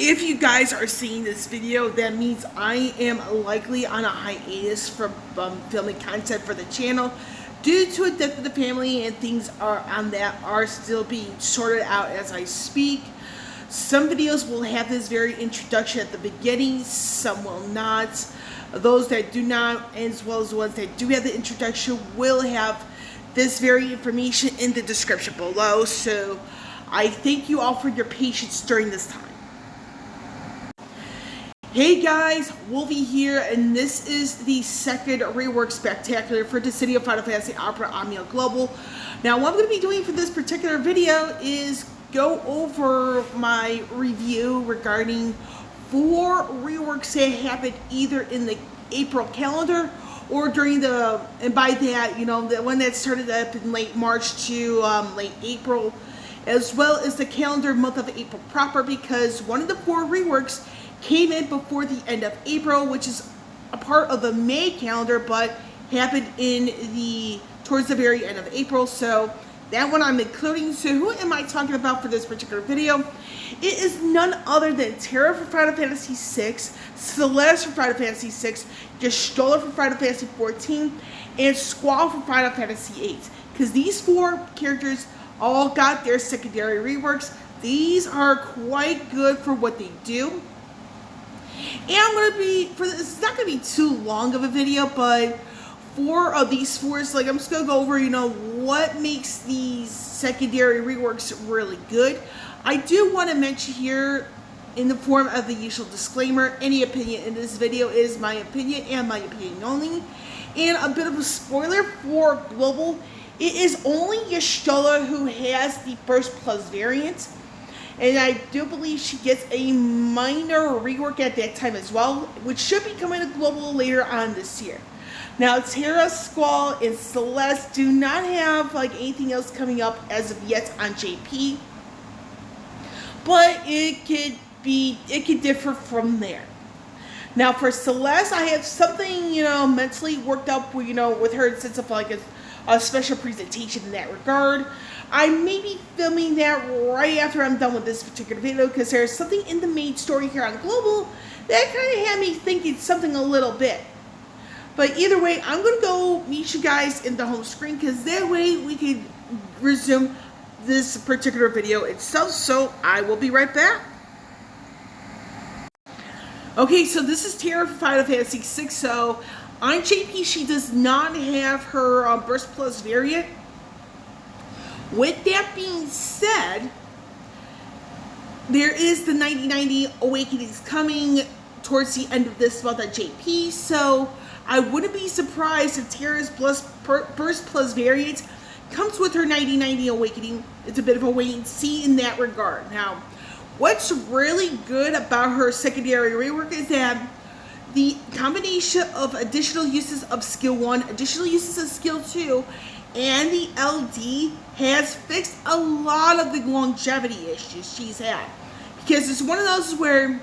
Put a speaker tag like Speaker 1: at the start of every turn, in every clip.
Speaker 1: If you guys are seeing this video, that means I am likely on a hiatus from filming content for the channel due to a death of the family, and things are still being sorted out as I speak. Some videos will have this very introduction at the beginning, some will not. Those that do not, as well as the ones that do have the introduction, will have this very information in the description below. So I thank you all for your patience during this time. Hey guys, Wolvie here, and this is the second rework spectacular for the City of Final Fantasy Opera Omnia Global. Now, what I'm going to be doing for this particular video is go over my review regarding 4 reworks that happened either in the April calendar or during the, and by that, you know, the one that started up in late March to late April, as well as the calendar month of April proper, because one of the 4 reworks came in before the end of April, which is a part of the May calendar, but happened towards the very end of April. So that one I'm including. So who am I talking about for this particular video? It is none other than Terra for Final Fantasy VI, Celeste for Final Fantasy VI, Gishela for Final Fantasy XIV, and Squall for Final Fantasy VIII. Because these 4 characters all got their secondary reworks. These are quite good for what they do. And I'm going to be, it's not going to be too long of a video, but 4 of these 4s, like, I'm just going to go over, you know, what makes these secondary reworks really good. I do want to mention here, in the form of the usual disclaimer, any opinion in this video is my opinion and my opinion only. And a bit of a spoiler for Global, it is only Gishela who has the First Plus variant. And I do believe she gets a minor rework at that time as well, which should be coming to Global later on this year. Now, Terra, Squall, and Celeste do not have like anything else coming up as of yet on JP, but it could differ from there. Now, for Celeste, I have something, you know, mentally worked up, you know, with her in the sense of like a special presentation in that regard. I may be filming that right after I'm done with this particular video, because there's something in the main story here on Global that kind of had me thinking something a little bit. But either way, I'm going to go meet you guys in the home screen, because that way we can resume this particular video itself. So I will be right back. Okay, so this is Terra for Final Fantasy VI. So on JP, she does not have her Burst Plus variant. With that being said, there is the 9090 Awakenings coming towards the end of this month at JP, so I wouldn't be surprised if Terra's Burst Plus variant comes with her 9090 Awakening. It's a bit of a wait and see in that regard. Now, what's really good about her secondary rework is that the combination of additional uses of Skill 1, additional uses of Skill 2, and the LD has fixed a lot of the longevity issues she's had. Because it's one of those where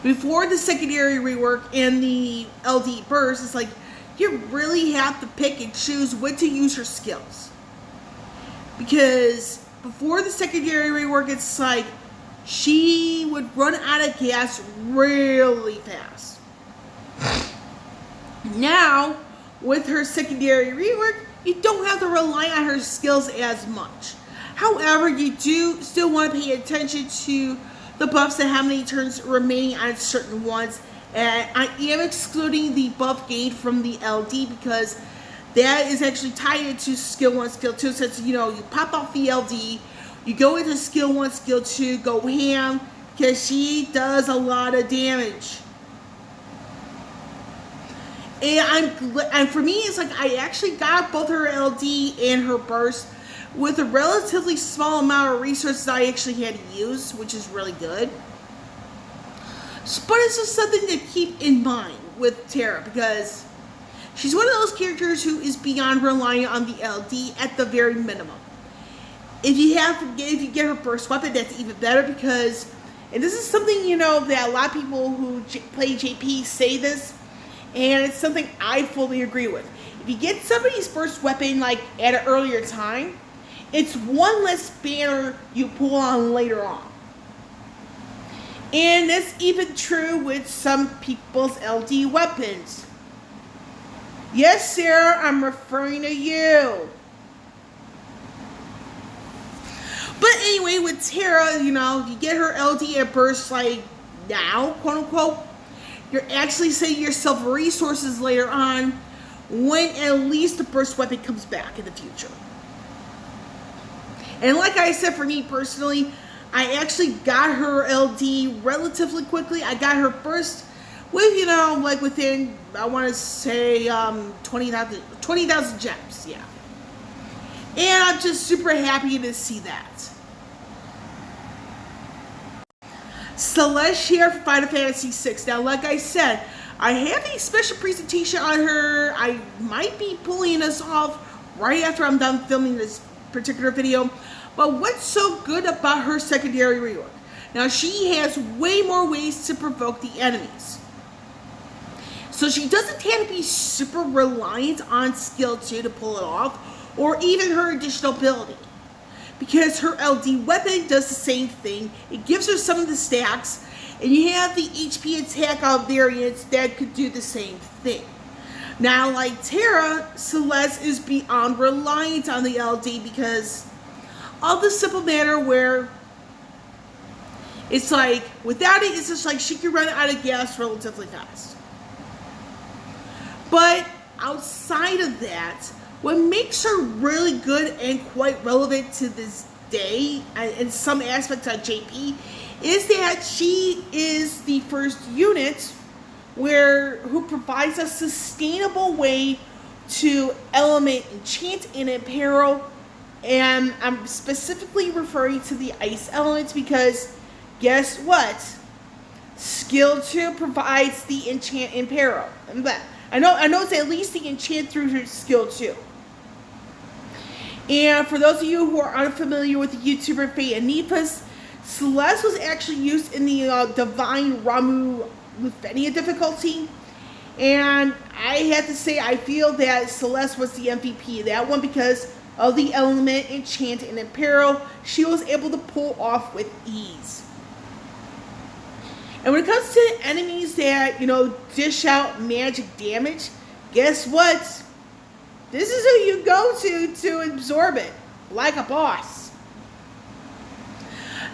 Speaker 1: before the secondary rework and the LD burst, it's like you really have to pick and choose when to use her skills. Because before the secondary rework, it's like she would run out of gas really fast. Now, with her secondary rework, you don't have to rely on her skills as much. However, you do still want to pay attention to the buffs and how many turns remaining on certain ones. And I am excluding the buff gained from the LD, because that is actually tied into Skill 1, Skill 2. Since, you know, you pop off the LD, you go into Skill 1, Skill 2, go ham, because she does a lot of damage. And for me, it's like I actually got both her LD and her burst with a relatively small amount of resources I actually had to use, which is really good. But it's just something to keep in mind with Terra, because she's one of those characters who is beyond relying on the LD at the very minimum. If you get her burst weapon, that's even better, because, and this is something, you know, that a lot of people who play JP say this, and it's something I fully agree with. If you get somebody's burst weapon like at an earlier time, it's one less banner you pull on later on. And that's even true with some people's LD weapons. Yes, Sarah, I'm referring to you. But anyway, with Terra, you get her LD at burst like now, quote unquote. You're actually saving yourself resources later on when at least the burst weapon comes back in the future. And like I said, for me personally, I actually got her LD relatively quickly. I got her burst with, like within, I want to say 20,000 gems, yeah. And I'm just super happy to see that. Celeste here for Final Fantasy VI. Now, like I said, I have a special presentation on her. I might be pulling this off right after I'm done filming this particular video. But what's so good about her secondary rework? Now, she has way more ways to provoke the enemies. So she doesn't have to be super reliant on skill 2 to pull it off, or even her additional ability. Because her LD weapon does the same thing. It gives her some of the stacks, and you have the HP attack variants that could do the same thing. Now, like Terra, Celeste is beyond reliant on the LD because of the simple matter where it's like, without it, it's just like she can run out of gas relatively fast. But outside of that, what makes her really good and quite relevant to this day, in some aspects on JP, is that she is the first unit who provides a sustainable way to element enchant and imperil. And I'm specifically referring to the ice elements because guess what? Skill 2 provides the enchant imperil. I know it's at least the enchant through her skill 2. And for those of you who are unfamiliar with the YouTuber VIII, Celeste was actually used in the Divine Ramu Lufenia difficulty. And I have to say, I feel that Celeste was the MVP of that one because of the element, enchant, and imperil she was able to pull off with ease. And when it comes to enemies that, dish out magic damage, guess what? This is who you go to absorb it, like a boss.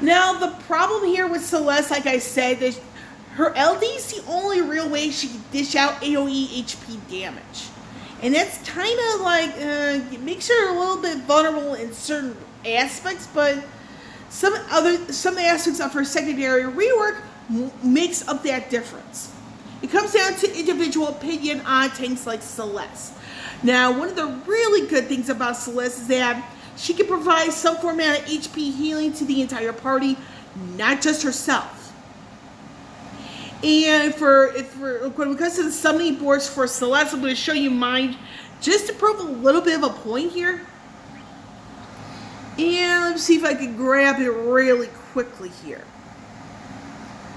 Speaker 1: Now, the problem here with Celeste, like I said, is her LD is the only real way she can dish out AoE HP damage. And that's kind of like, it makes her a little bit vulnerable in certain aspects, but some aspects of her secondary rework makes up that difference. It comes down to individual opinion on tanks like Celeste. Now, one of the really good things about Celeste is that she can provide some format of HP healing to the entire party, not just herself. And when it comes to the summoning boards for Celeste, I'm going to show you mine just to prove a little bit of a point here. And let's see if I can grab it really quickly here.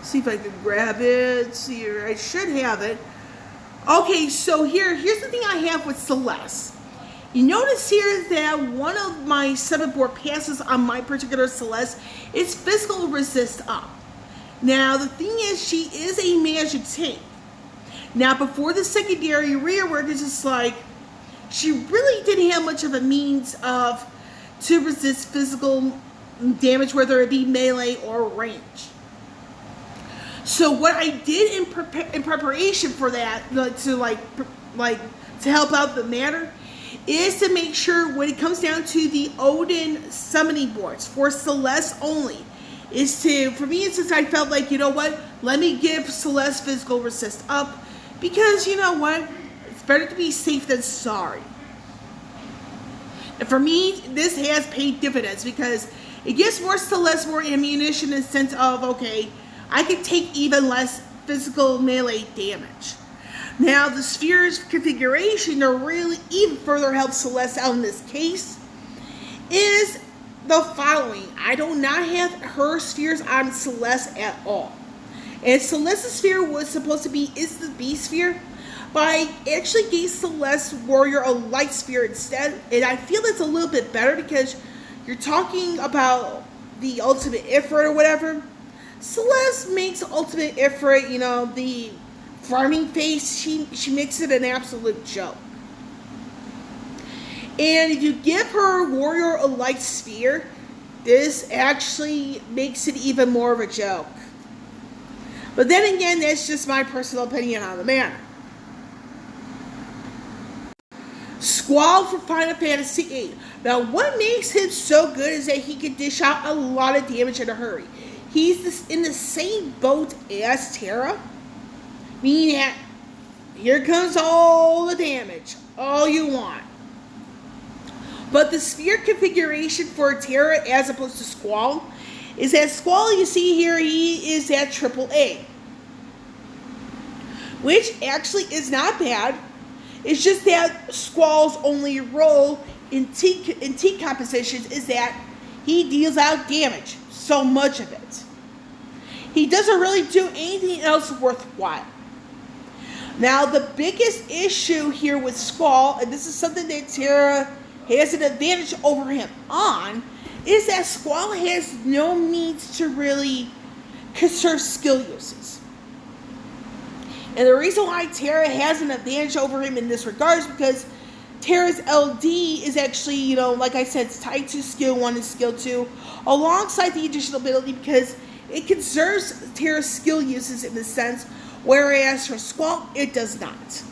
Speaker 1: See if I can grab it. See here, I should have it. Okay, so here's the thing I have with Celeste. You notice here that one of my 7-board passes on my particular Celeste is physical resist up. Now, the thing is, she is a magic tank. Now, before the secondary rework, it's just like, she really didn't have much of a means to resist physical damage, whether it be melee or range. So what I did in preparation for that, to help out the matter, is to make sure when it comes down to the Odin summoning boards for Celeste only, is to, for me, since I felt like, you know what, let me give Celeste physical resist up, because you know what, it's better to be safe than sorry. And for me, this has paid dividends because it gives more Celeste more ammunition in the sense of, okay, I can take even less physical melee damage. Now, the sphere's configuration to really even further help Celeste out in this case is the following. I do not have her spheres on Celeste at all. And Celeste's sphere was supposed to be the B sphere, but I actually gave Celeste Warrior a light sphere instead. And I feel it's a little bit better because you're talking about the ultimate Ifrit or whatever. Celeste makes ultimate Ifrit, you know, the farming face, she makes it an absolute joke. And if you give her warrior a light sphere, this actually makes it even more of a joke. But then again, that's just my personal opinion on the matter. Squall for Final Fantasy VIII. Now, what makes him so good is that he can dish out a lot of damage in a hurry. He's in the same boat as Terra, meaning that here comes all the damage, all you want. But the sphere configuration for Terra as opposed to Squall is that Squall, you see here, he is at AAA, which actually is not bad. It's just that Squall's only role in T compositions is that he deals out damage, so much of it. He doesn't really do anything else worthwhile. Now, the biggest issue here with Squall, and this is something that Terra has an advantage over him on, is that Squall has no means to really conserve skill uses. And the reason why Terra has an advantage over him in this regard is because Terra's LD is actually, you know, like I said, it's tied to skill 1 and skill 2, alongside the additional ability, because it conserves Terra's skill uses in a sense, whereas for Squall, it does not.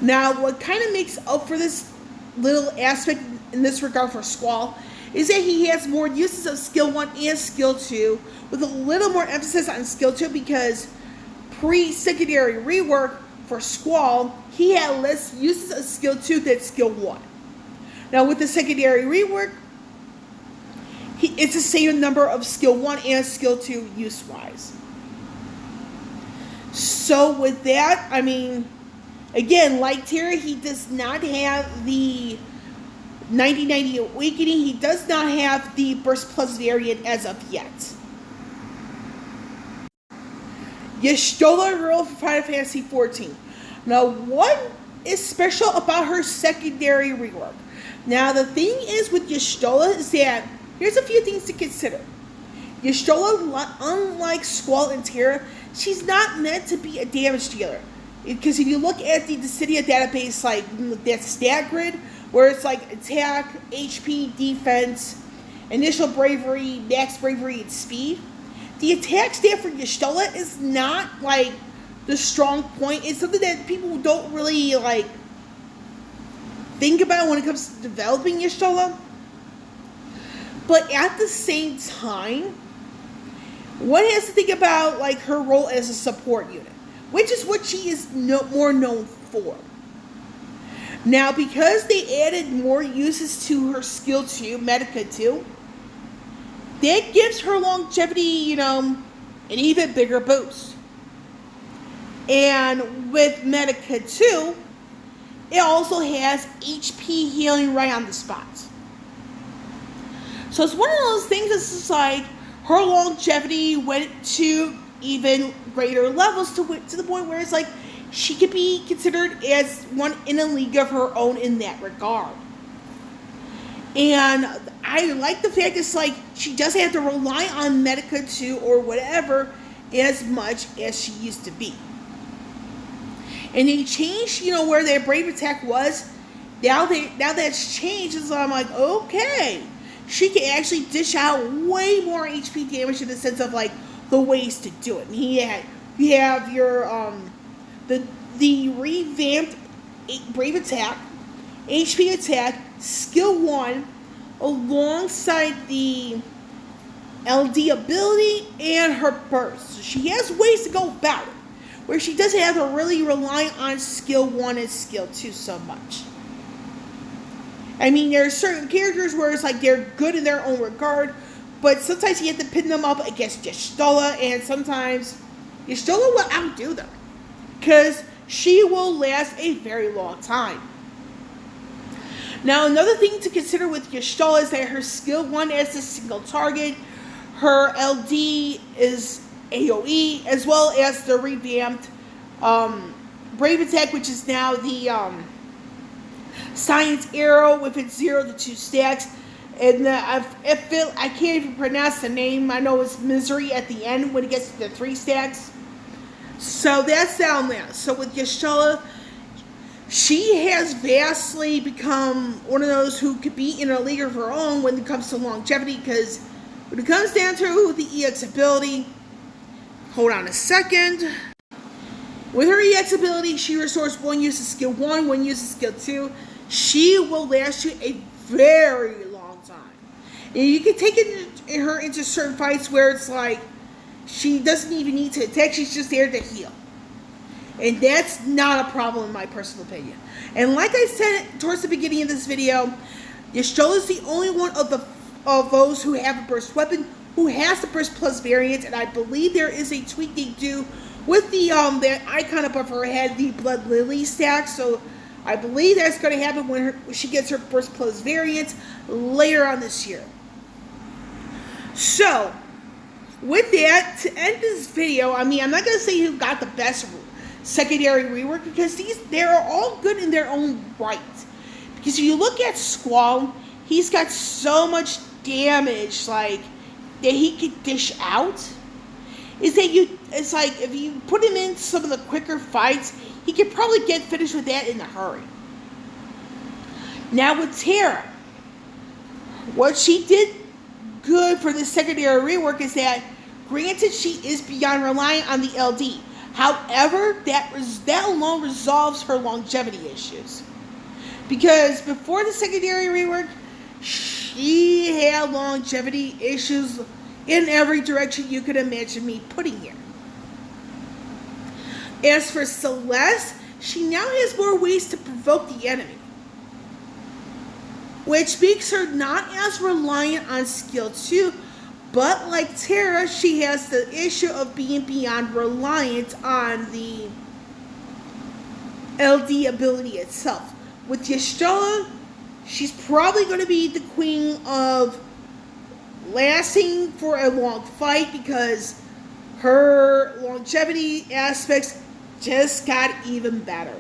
Speaker 1: Now, what kind of makes up for this little aspect in this regard for Squall is that he has more uses of skill 1 and skill 2, with a little more emphasis on skill 2, because pre-secondary rework for Squall, he had less uses of skill 2 than skill 1. Now, with the secondary rework, it's the same number of skill 1 and skill 2 use-wise. So with that, I mean, again, like Terra, he does not have the 90-90 Awakening. He does not have the Burst Plus variant as of yet. Gishela girl for Final Fantasy XIV. Now, what is special about her secondary rework? Now, the thing is with Gishela is that here's a few things to consider. Gishela, unlike Squall and Terra, she's not meant to be a damage dealer. Because if you look at the Dissidia database, like that stat grid, where it's like attack, HP, defense, initial bravery, max bravery, and speed, the attack stat for Gishela is not like the strong point. It's something that people don't really like think about when it comes to developing Gishela. But at the same time, one has to think about like her role as a support unit, which is what she is more known for. Now, because they added more uses to her skill 2, Medica 2, that gives her longevity, you know, an even bigger boost. And with Medica 2, it also has HP healing right on the spot. So it's one of those things that's just like her longevity went to even greater levels to the point where it's like she could be considered as one in a league of her own in that regard. And I like the fact it's like she doesn't have to rely on Medica 2 or whatever as much as she used to be. And they changed, you know, where their brave attack was. Now that's changed, so I'm like, okay, she can actually dish out way more HP damage in the sense of like the ways to do it. And you have your the revamped brave attack, HP attack, skill 1, alongside the LD ability and her burst. So she has ways to go about it, where she doesn't have to really rely on skill 1 and skill 2 so much. I mean, there are certain characters where it's like they're good in their own regard, but sometimes you have to pin them up against Gishela, and sometimes Gishela will outdo them, because she will last a very long time. Now, another thing to consider with Gishela is that her skill 1 is a single target, her LD is AoE, as well as the revamped brave attack, which is now the Science Arrow with its 0 to 2 stacks. And I can't even pronounce the name. I know it's Misery at the end when it gets to the 3 stacks. So that's down there. So with Gishela, she has vastly become one of those who could be in a league of her own when it comes to longevity, because when it comes down to the EX ability, hold on a second. With her EX ability, she restores 1 use of skill 1, 1 use of skill 2. She will last you a very long time. And you can take her into certain fights where it's like she doesn't even need to attack, she's just there to heal. And that's not a problem in my personal opinion. And like I said towards the beginning of this video, Gishela is the only one of those who have a burst weapon who has the burst plus variant, and I believe there is a tweak they do with the that icon above her head, the Blood Lily stack. So I believe that's going to happen when she gets her burst plus variant later on this year. So with that, to end this video, I mean, I'm not going to say who got the best secondary rework, because they're all good in their own right. Because if you look at Squall, he's got so much damage like that he could dish out. It's like if you put him in some of the quicker fights, he could probably get finished with that in a hurry. Now with Terra, what she did good for the secondary rework is that, granted, she is beyond reliant on the LD. However, that alone resolves her longevity issues. Because before the secondary rework, she had longevity issues in every direction you could imagine me putting here. As for Celeste, she now has more ways to provoke the enemy, which makes her not as reliant on skill 2, but like Terra, she has the issue of being beyond reliant on the LD ability itself. With Gishela, she's probably going to be the queen of lasting for a long fight, because her longevity aspects just got even better.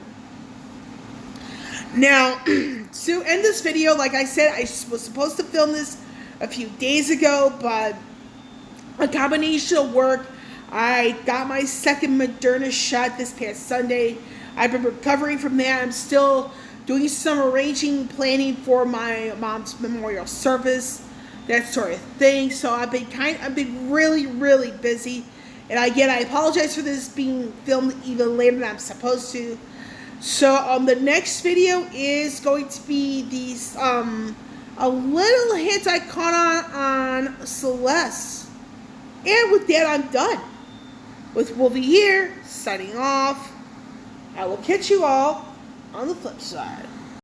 Speaker 1: Now, to end this video, like I said, I was supposed to film this a few days ago, but a combination of work. I got my second Moderna shot this past Sunday. I've been recovering from that. I'm still doing some planning for my mom's memorial service, that sort of thing. So I've been really, really busy. And again, I apologize for this being filmed even later than I'm supposed to. So the next video is going to be these a little hint I caught on Celeste. And with that, I'm done. With Wolvie here, signing off. I will catch you all on the flip side.